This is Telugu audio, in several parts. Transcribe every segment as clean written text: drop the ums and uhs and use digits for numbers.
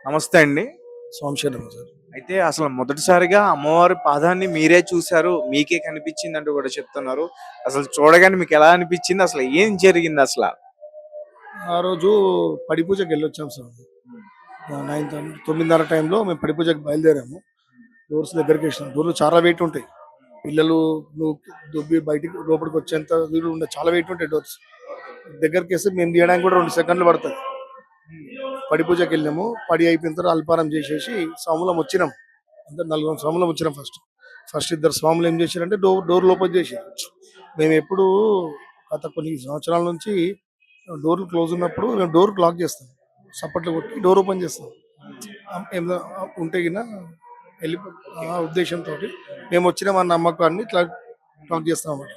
నమస్తే అండి. సోమశేఖరం సార్. అయితే అసలు మొదటిసారిగా అమ్మవారి పాదాన్ని మీరే చూసారు. మీకే కనిపించిందంటూ కూడా చెప్తున్నారు. అసలు చూడగానే మీకెలా అనిపించింది? అసలు ఏం జరిగిందసల? ఆ రోజు పడి పూజకెళ్ళొచ్చాం సార్. 9:30 టైంలో మేము పడి పూజకి బయలుదేరాము. డోర్స్ దగ్గరికేసినాం. డోర్లు చాలా వెయిట్ ఉంటాయి. పిల్లలు నువ్వు దుబ్బి బయటికి లోపలికి వచ్చేంత దూరం ఉండే చాలా వెయిట్ ఉంటాయి డోర్స్. దగ్గరికేస్తే మేము తీయడానికి కూడా 2 సెకండ్లు పడతది. పడి పూజకెళ్ళాము. పడి అయిపోయిన తర్వాత అల్పారం చేసేసి స్వాములం వచ్చినాం. అందరు నలుగురం స్వాములం వచ్చినాం ఫస్ట్. ఫస్ట్ ఇద్దరు స్వాములు ఏం చేశారంటే డోర్ ఓపెన్ చేసారు. మేము ఎప్పుడు గత కొన్ని సంవత్సరాల నుంచి డోర్లు క్లోజ్ ఉన్నప్పుడు మేము డోర్ లాక్ చేస్తాం. సప్పట్లు కొట్టి డోర్ ఓపెన్ చేస్తాం. ఏమన్నా ఉంటే గిన వెళ్ళి ఆ ఉద్దేశంతో మేము వచ్చినామన్న నమ్మకాన్ని ఇట్లా లాక్ చేస్తాం అన్నమాట.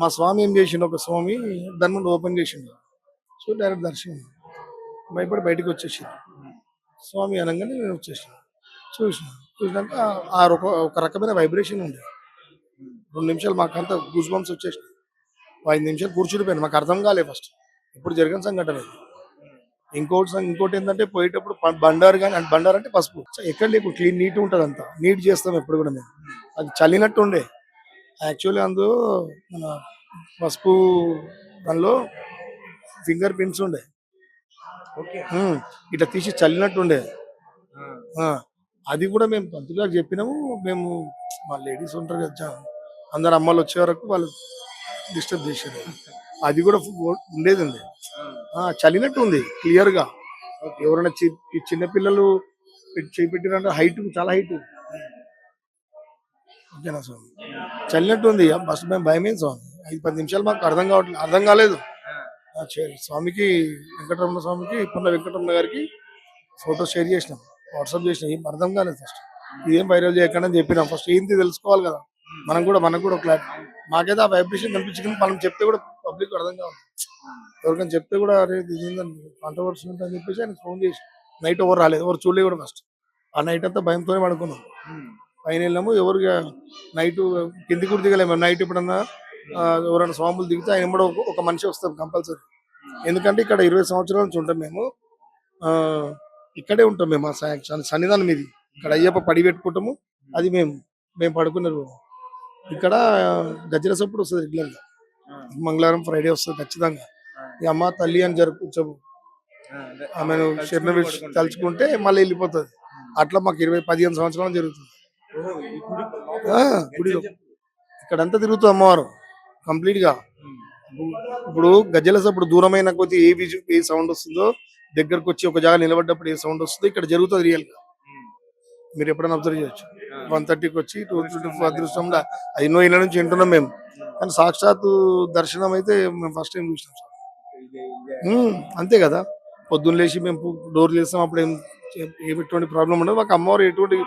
మా స్వామి ఏం చేసిండు, ఒక స్వామి దాని ముందు ఓపెన్ చేసిండు. సో డైరెక్ట్ దర్శనం భయపడి బయటకు వచ్చేసిండు. స్వామి అనగానే నేను వచ్చేసాను. చూసినాక ఒక రకమైన వైబ్రేషన్ ఉంది. 2 నిమిషాలు మాకంతా గూస్ బంప్స్ వచ్చేసినాయి. 5 నిమిషాలు కూర్చుండిపోయాను. మాకు అర్థం కాలే ఫస్ట్. ఇప్పుడు జరిగిన సంఘటన ఇది. ఇంకోటి ఏంటంటే పోయేటప్పుడు బండారు కానీ అంటే బండారు అంటే పసుపు ఎక్కడ లేకు క్లీన్ నీట్ ఉంటుంది, అంతా నీట్ చేస్తాం ఎప్పుడు కూడా మేము. అది చల్లినట్టు ఉండే యాక్చువల్లీ అందులో మన పసుపు దానిలో ఫింగర్ ప్రింట్స్ ఉండే. ఇట్లా తీసి చల్లినట్టు ఉండే. అది కూడా మేము పంతులు గారికి చెప్పినాము. మేము మా లేడీస్ ఉంటారు కదా, అందరు అమ్మాయిలు వచ్చే వరకు వాళ్ళు డిస్టర్బ్ చేశారు. అది కూడా ఉండేది ఉంది. చలినట్టు ఉంది క్లియర్ గా. ఎవరైనా చిన్నపిల్లలు చేపెట్టినంటే హైట్, చాలా హైట్. ఓకేనా స్వామి, చలినట్టు ఉంది. ఫస్ట్ మేము భయమైంది స్వామి. 5-10 నిమిషాలు మాకు అర్థం కాలేదు. స్వామికి వెంకటరమణ స్వామికి పొన్న వెంకటరమణ గారికి ఫోటో షేర్ చేసినాం, వాట్సాప్ చేసినాం. ఏం అర్థం కాలేదు ఫస్ట్. ఇదేం వైరల్ చేయకుండా అని చెప్పినాం. ఫస్ట్ ఏంటి తెలుసుకోవాలి కదా మనకు కూడా క్లారిటీ. మాకైతే ఆ వైబ్రేషన్ కనిపించింది. మనం చెప్తే కూడా పబ్లిక్ అర్థం కావాలి. ఎవరికైనా చెప్తే కూడా అరే ఇది కాంట్రవర్సీ ఉంటుందని చెప్పేసి ఆయన ఫోన్ చేసి నైట్ ఎవరు రాలేదు, ఎవరు చూడలే కూడా ఫస్ట్. ఆ నైట్ అంతా భయంతోనే పడుకున్నాం. పైన వెళ్ళాము. ఎవరికి నైట్ కింది కూడా దిగలేము. నైట్ ఎప్పుడన్నా ఎవరైనా స్వాములు దిగితే ఆయన కూడా ఒక మనిషి వస్తాం కంపల్సరీ. ఎందుకంటే ఇక్కడ 20 సంవత్సరాల నుంచి ఉంటాం మేము. ఇక్కడే ఉంటాం మేము. సన్నిధానం ఇది. ఇక్కడ అయ్యప్ప పడి పెట్టుకుంటాము. అది మేము పడుకునే రూమ్. ఇక్కడ గజ్జల సప్పుడు వస్తుంది రెగ్యులర్గా. మంగళవారం ఫ్రైడే వస్తుంది ఖచ్చితంగా. ఈ అమ్మ తల్లి అని జరుపుకుంటాము. ఆమెను శరణ తలుచుకుంటే మళ్ళీ వెళ్ళిపోతుంది. అట్లా మాకు 15 సంవత్సరాలు జరుగుతుంది. గుడిలో ఇక్కడంతా తిరుగుతుంది అమ్మవారు కంప్లీట్ గా. ఇప్పుడు గజ్జల సప్పుడు దూరమైన కొద్ది ఏ సౌండ్ వస్తుందో, దగ్గరకు వచ్చి ఒక జాగా నిలబడ్డప్పుడు ఏ సౌండ్ వస్తుందో ఇక్కడ జరుగుతుంది రియల్ గా. మీరు ఎప్పుడైనా అబ్జర్వ్ చేయొచ్చు. 1:30కి వచ్చి 2:24 అదృష్టంలో ఎన్నో ఇళ్ళ నుంచి వింటున్నాం మేము. కానీ సాక్షాత్తు దర్శనం అయితే మేము ఫస్ట్ టైం చూసినాం సార్. అంతే కదా. పొద్దున్న లేచి మేము డోర్లు వేస్తాం. అప్పుడు ఎటువంటి ప్రాబ్లం ఉండదు మాకు. అమ్మవారు ఎటువంటి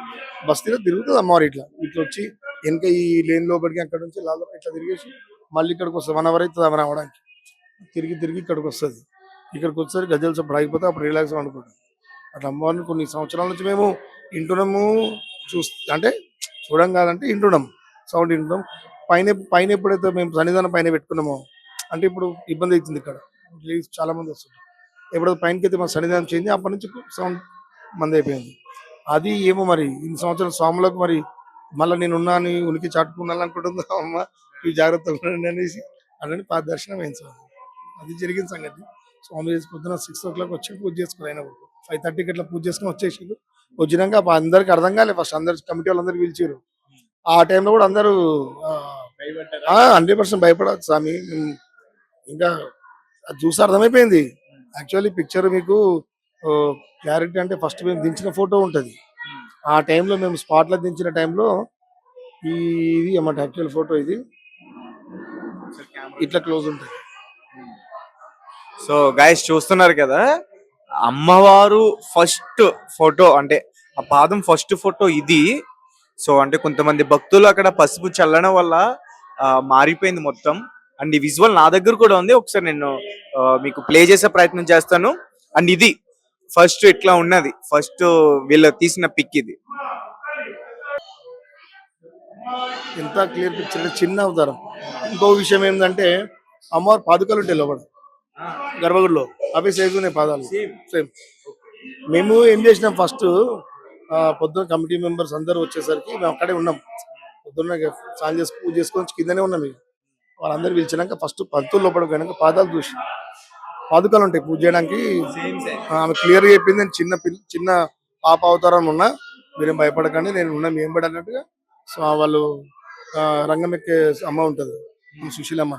బస్తీలో తిరుగుతుంది. అమ్మవారు ఇట్లా వచ్చి వెనక ఈ లేన్ లోపలికి అక్కడ నుంచి లాలో ఇట్లా తిరిగేసి మళ్ళీ ఇక్కడికి వస్తుంది. 1 అవర్ అవుతుంది ఆమె రావడానికి. తిరిగి ఇక్కడికి వస్తుంది. ఇక్కడికి వచ్చేసరి గజ్జల సప్పుడు ఆగిపోతే అప్పుడు రిలాక్స్ అనుకుంటాం. అట్లా అమ్మవారిని కొన్ని సంవత్సరాల నుంచి మేము వింటున్నాము. అంటే చూడం కాదంటే వింటున్నాం, సౌండ్ వింటున్నాం. పైన ఎప్పుడైతే మేము సన్నిధానం పైన పెట్టుకున్నామో, అంటే ఇప్పుడు ఇబ్బంది అవుతుంది ఇక్కడ చాలా మంది వస్తుంటారు. ఎప్పుడైతే పైనకి అయితే మా సన్నిధానం చేయింది అప్పటి నుంచి సౌండ్ మంది అయిపోయింది. అది ఏమో మరి ఇన్ని సంవత్సరాల స్వాములకు మరి మళ్ళీ నేను ఉన్నాను ఉనికి చాటుకున్నాను అనుకుంటుందా అమ్మ, ఈ జాగ్రత్తగా అనేసి అలాంటి దర్శనం అయింది స్వామి. అది జరిగిన సంగతి. స్వామి పొద్దున 6 o'clock వచ్చి పూజ చేసుకుని అయినా 5:30కి అట్లా పూజ చేసుకుని వచ్చేసి వచ్చినాక అందరికి అర్థం కాలేదు. ఫస్ట్ అందరు కమిటీ వాళ్ళందరూ పిలిచారు. ఆ టైంలో కూడా అందరూ 100% భయపడదు స్వామి. ఇంకా అది చూసి అర్థమైపోయింది. యాక్చువల్లీ పిక్చర్ మీకు క్లారిటీ అంటే ఫస్ట్ మేము దించిన ఫోటో ఉంటుంది. ఆ టైంలో మేము స్పాట్లో దించిన టైంలో ఇది అన్నమాట యాక్చువల్ ఫోటో. ఇది ఇట్లా క్లోజ్ ఉంటుంది. సో గైస్ చూస్తున్నారు కదా, అమ్మవారు ఫస్ట్ ఫోటో అంటే ఆ పాదం ఫస్ట్ ఫోటో ఇది. సో అంటే కొంతమంది భక్తులు అక్కడ పసుపు చల్లడం వల్ల మారిపోయింది మొత్తం. అండ్ ఈ విజువల్ నా దగ్గర కూడా ఉంది. ఒకసారి నేను మీకు ప్లే చేసే ప్రయత్నం చేస్తాను. అండ్ ఇది ఫస్ట్ ఇట్లా ఉన్నది. ఫస్ట్ వీళ్ళు తీసిన పిక్ ఇది. ఎంత క్లియర్ పిక్చర్, చిన్న అవతారం. ఇంకో విషయం ఏంటంటే అమ్మవారి పాదుకలు ఉంటాయి లోపల గర్భగుడిలో. అవి సైజు ఉన్నాయి పాదాలు సేమ్. మేము ఏం చేసినాం ఫస్ట్ పొద్దున్న కమిటీ మెంబర్స్ అందరూ వచ్చేసరికి మేము అక్కడే ఉన్నాం. పొద్దున్న స్నానం చేసి పూజ చేసుకొని కిందనే ఉన్నాం. ఇక వాళ్ళందరూ పిలిచినాక ఫస్ట్ పంతులు లోపలికి పోయినాక పాదాలు చూసి పాదుకలు ఉంటాయి పూజ చేయడానికి. ఆమె క్లియర్ గా చెప్పింది, నేను చిన్న పాప అవతారం ఉన్నా, మీరేం భయపడకండి, నేను ఉన్నా ఏం పడన్నట్టుగా. సో వాళ్ళు రంగం ఎక్కే అమ్మ ఉంటది, సుశీలమ్మ,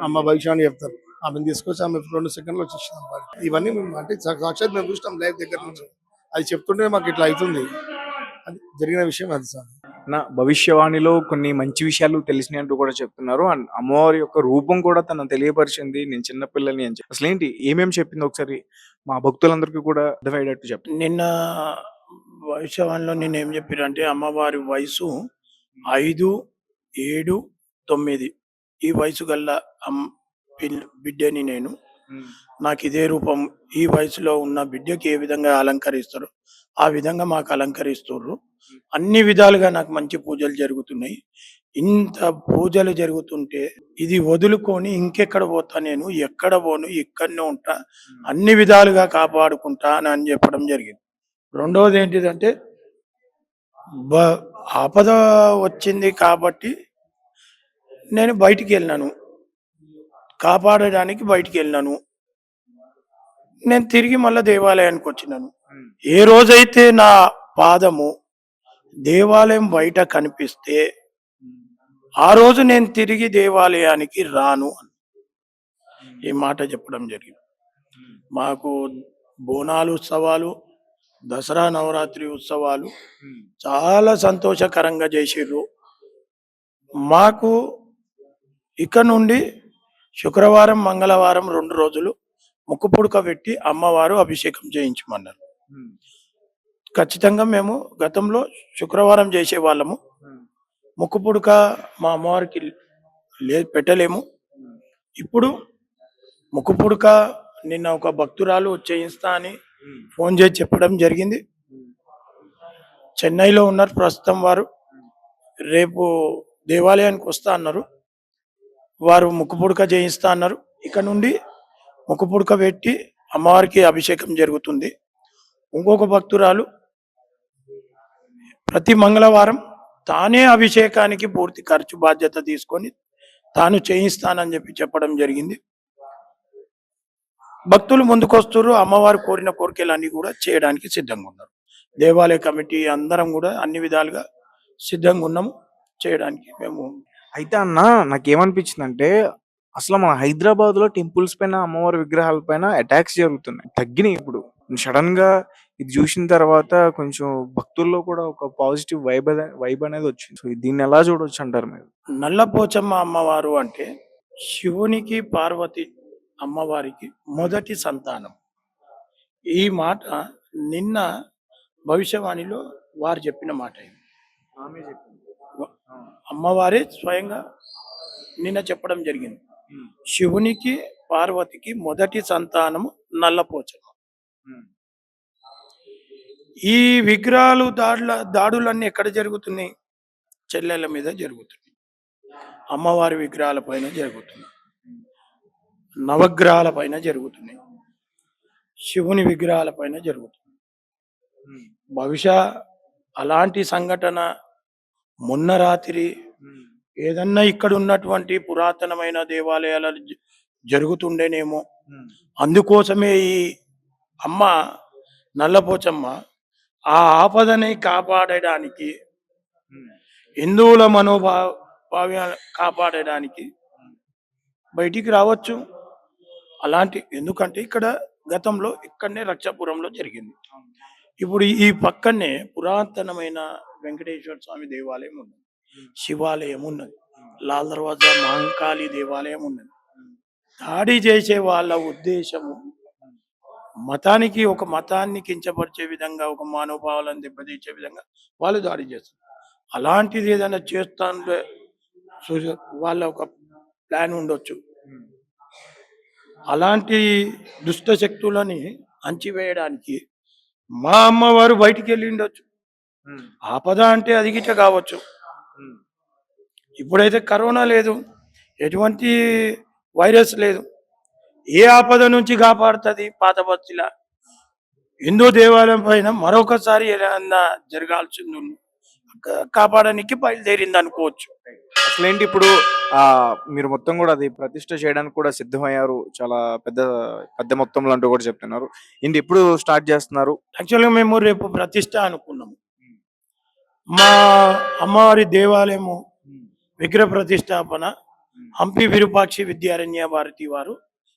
అమ్మ భవిష్యాన్ని చెప్తారు. ఆమెను తీసుకొచ్చి ఆమె 2 సెకండ్లు వచ్చేసింది. ఇవన్నీ మేము అంటే సాక్షాత్ మేము చూసినాం లైవ్ దగ్గర నుంచి. అది చెప్తుంటే మాకు ఇట్లా అవుతుంది. అది జరిగిన విషయం అది సార్. నా భవిష్యవాణిలో కొన్ని మంచి విషయాలు తెలిసినాయి అంటూ కూడా చెప్తున్నారు. అండ్ అమ్మవారి యొక్క రూపం కూడా తను తెలియపరిచింది, నేను చిన్నపిల్లని అని చెప్పి. అసలు ఏంటి ఏమేమి చెప్పింది ఒకసారి మా భక్తులందరికీ కూడా అర్థమయ్యేటట్టు చెప్పండి. నిన్న భవిష్యవాణిలో నేనేం చెప్పారంటే అమ్మవారి వయసు 5, 7, 9 ఈ వయసు గల్ల బిడ్డని నేను. నాకు ఇదే రూపం ఈ వయసులో ఉన్న బిడ్డకి ఏ విధంగా అలంకరిస్తారు ఆ విధంగా మాకు అలంకరిస్తుర్రు. అన్ని విధాలుగా నాకు మంచి పూజలు జరుగుతున్నాయి. ఇంత పూజలు జరుగుతుంటే ఇది వదులుకొని ఇంకెక్కడ పోతా, నేను ఎక్కడ పోను, ఇక్కడనే ఉంటా, అన్ని విధాలుగా కాపాడుకుంటా అని చెప్పడం జరిగింది. రెండవది ఏంటిదంటే ఆపద వచ్చింది కాబట్టి నేను బయటికి వెళ్ళినాను, కాపాడడానికి బయటికి వెళ్ళినాను. నేను తిరిగి మళ్ళీ దేవాలయానికి వచ్చినాను. ఏ రోజైతే నా పాదము దేవాలయం బయట కనిపిస్తే ఆ రోజు నేను తిరిగి దేవాలయానికి రాను అని ఈ మాట చెప్పడం జరిగింది. మాకు బోనాలు ఉత్సవాలు, దసరా నవరాత్రి ఉత్సవాలు చాలా సంతోషకరంగా చేసిర్రు. మాకు ఇక నుండి శుక్రవారం, మంగళవారం 2 రోజులు ముక్కు పుడక పెట్టి అమ్మవారు అభిషేకం చేయించమన్నారు. ఖచ్చితంగా మేము గతంలో శుక్రవారం చేసేవాళ్ళము. ముక్కు పుడక మా అమ్మవారికి పెట్టలేము. ఇప్పుడు ముక్కు పుడక నిన్న ఒక భక్తురాలు చేయిస్తా అని ఫోన్ చేసి చెప్పడం జరిగింది. చెన్నైలో ఉన్నారు ప్రస్తుతం వారు. రేపు దేవాలయానికి వస్తా అన్నారు. వారు ముక్కు పుడక చేయిస్తా అన్నారు. ఇక నుండి ముక్కు పుడక పెట్టి అమ్మవారికి అభిషేకం జరుగుతుంది. ఇంకొక భక్తురాలు ప్రతి మంగళవారం తానే అభిషేకానికి పూర్తి ఖర్చు బాధ్యత తీసుకొని తాను చేయిస్తానని చెప్పడం జరిగింది. భక్తులు ముందుకొస్తారు. అమ్మవారు కోరిన కోరికలన్నీ కూడా చేయడానికి సిద్ధంగా ఉన్నారు. దేవాలయ కమిటీ అందరం కూడా అన్ని విధాలుగా సిద్ధంగా ఉన్నాము చేయడానికి. మేము అయితే అన్న నాకేమనిపించిందంటే అసలు మన హైదరాబాద్ లో టెంపుల్స్ పైన, అమ్మవారి విగ్రహాల పైన అటాక్స్ జరుగుతున్నాయి, తగ్గినాయి. ఇప్పుడు సడన్ గా ఇది చూసిన తర్వాత కొంచెం భక్తుల్లో కూడా ఒక పాజిటివ్ వైబ్ అనేది వచ్చింది. సో దీన్ని ఎలా చూడొచ్చు అంటారు మీరు? నల్లపోచమ్మ అమ్మవారు అంటే శివునికి పార్వతి అమ్మవారికి మొదటి సంతానం. ఈ మాట నిన్న భవిష్యవాణిలో వారు చెప్పిన మాట. అమ్మవారే స్వయంగా నిన్న చెప్పడం జరిగింది. శివునికి పార్వతికి మొదటి సంతానము నల్లపోచమ్మ. ఈ విగ్రహాలు దాడులన్నీ ఎక్కడ జరుగుతున్నాయి? చెల్లెల మీద జరుగుతున్నాయి, అమ్మవారి విగ్రహాల పైన జరుగుతున్నాయి, నవగ్రహాల పైన జరుగుతున్నాయి, శివుని విగ్రహాల పైన జరుగుతున్నాయి. బహుశా అలాంటి సంఘటన మొన్న రాత్రి ఏదన్నా ఇక్కడ ఉన్నటువంటి పురాతనమైన దేవాలయాలు జరుగుతుండేనేమో. అందుకోసమే ఈ అమ్మ నల్లపోచమ్మ ఆ ఆపదని కాపాడడానికి, హిందువుల మనోభావాలు కాపాడడానికి బయటికి రావచ్చు. అలాంటి ఎందుకంటే ఇక్కడ గతంలో ఇక్కడనే రక్షాపురంలో జరిగింది. ఇప్పుడు ఈ పక్కనే పురాతనమైన వెంకటేశ్వర స్వామి దేవాలయం ఉన్నది, శివాలయం ఉన్నది, లాల్ దర్వాజా మహంకాళి దేవాలయం ఉన్నది. దాడి చేసే వాళ్ళ ఉద్దేశము మతానికి, ఒక మతాన్ని కించపరిచే విధంగా, ఒక మానవభావాలను దెబ్బతీసే విధంగా వాళ్ళు దాడి చేస్తారు. అలాంటిది ఏదైనా చేస్తాను వాళ్ళ ఒక ప్లాన్ ఉండొచ్చు. అలాంటి దుష్ట శక్తులని అంచివేయడానికి మా అమ్మవారు బయటికి వెళ్ళి ఉండొచ్చు. ఆపద అంటే అది గిట్ట కావచ్చు. ఇప్పుడైతే కరోనా లేదు, ఎటువంటి వైరస్ లేదు, ఏ ఆపద నుంచి కాపాడుతుంది పాత బస్తిలా? హిందూ దేవాలయం పైన మరొకసారి ఏదైనా జరగాల్సింది కాపాడడానికి బయలుదేరింది అనుకోవచ్చు. అసలేంటి ఇప్పుడు ఆ మీరు మొత్తం కూడా అది ప్రతిష్ఠ చేయడానికి కూడా సిద్ధమయ్యారు. చాలా పెద్ద పెద్ద మొత్తంలో అంటూ కూడా చెప్తున్నారు. ఏంటి ఎప్పుడు స్టార్ట్ చేస్తున్నారు? యాక్చువల్గా మేము రేపు ప్రతిష్ట అనుకున్నాము. మా అమ్మవారి దేవాలయము విగ్రహ ప్రతిష్టాపన హంపి విరూపాక్షి విద్యారణ్య భారతి వారు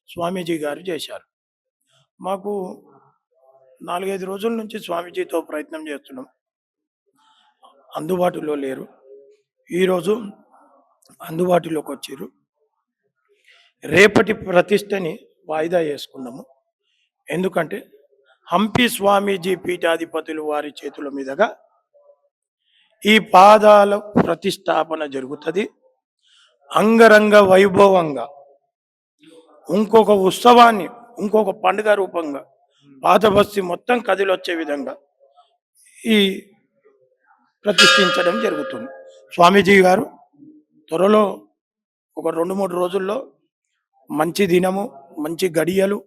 స్వామీజీ గారు చేశారు. మాకు 4-5 రోజుల నుంచి స్వామీజీతో ప్రయత్నం చేస్తున్నాం. అందుబాటులో లేరు. ఈరోజు అందుబాటులోకి వచ్చారు. రేపటి ప్రతిష్టని వాయిదా చేసుకున్నాము. ఎందుకంటే హంపి స్వామీజీ పీఠాధిపతులు వారి చేతుల మీదుగా ఈ పాదాల ప్రతిష్టాపన జరుగుతుంది. అంగరంగ వైభవంగా ఇంకొక ఉత్సవాన్ని ఇంకొక పండుగ రూపంగా పాత బస్తీ మొత్తం కదిలొచ్చే విధంగా ఈ ప్రతిష్ఠించడం జరుగుతుంది. స్వామీజీ గారు త్వరలో ఒక 2-3 రోజుల్లో మంచి దినము, మంచి గడియలు